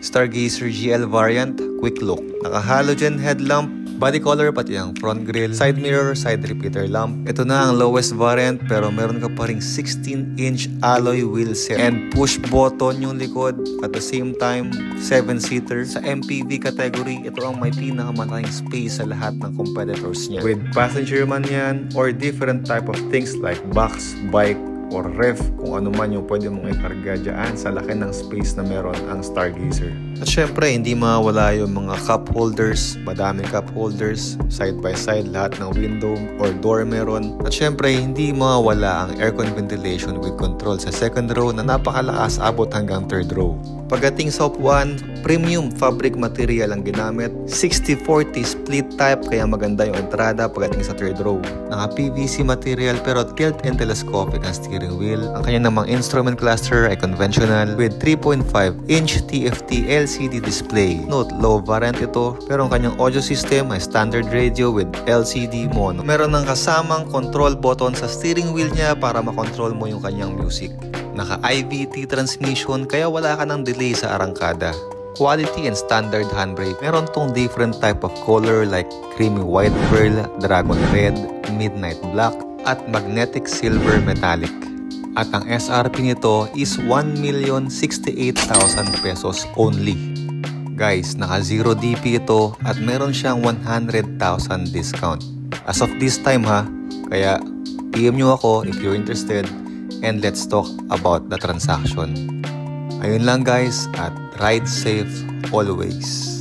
Stargazer GL variant, quick look. Naka-halogen headlamp, body color pati ang front grille, side mirror, side repeater lamp. Ito na ang lowest variant pero meron ka pa ring 16-inch alloy wheel set and push button yung likod. At the same time, 7-seater. Sa MPV category, ito ang may pinakamalaking space sa lahat ng competitors niya. With passenger man yan or different type of things like box, bike, or ref, kung ano man yung pwede mong ikarga dyan sa laki ng space na meron ang Stargazer. At syempre, hindi mawala yung mga cup holders, madaming cup holders, side by side, lahat ng window or door meron. At syempre, hindi mawala ang aircon ventilation with control sa second row na napakalakas abot hanggang third row. Pagdating sa upuan, premium fabric material ang ginamit, 60-40 split type kaya maganda yung entrada pagdating sa third row. Naka-PVC material pero tilt and telescopic ang steering wheel. Ang kanyang namang instrument cluster ay conventional with 3.5-inch TFT LCD display. Note, low variant ito pero ang kanyang audio system ay standard radio with LCD mono. Meron ng kasamang control button sa steering wheel niya para makontrol mo yung kanyang music. Naka-IVT transmission kaya wala ka ng delay sa arangkada. Quality and standard handbrake. Meron tong different type of color like creamy white pearl, dragon red, midnight black, at magnetic silver metallic. At ang SRP nito is 1,068,000 pesos only. Guys, naka 0 DP ito at meron siyang 100,000 discount. As of this time ha, kaya PM nyo ako if you're interested and let's talk about the transaction. Ayun lang guys at ride safe always.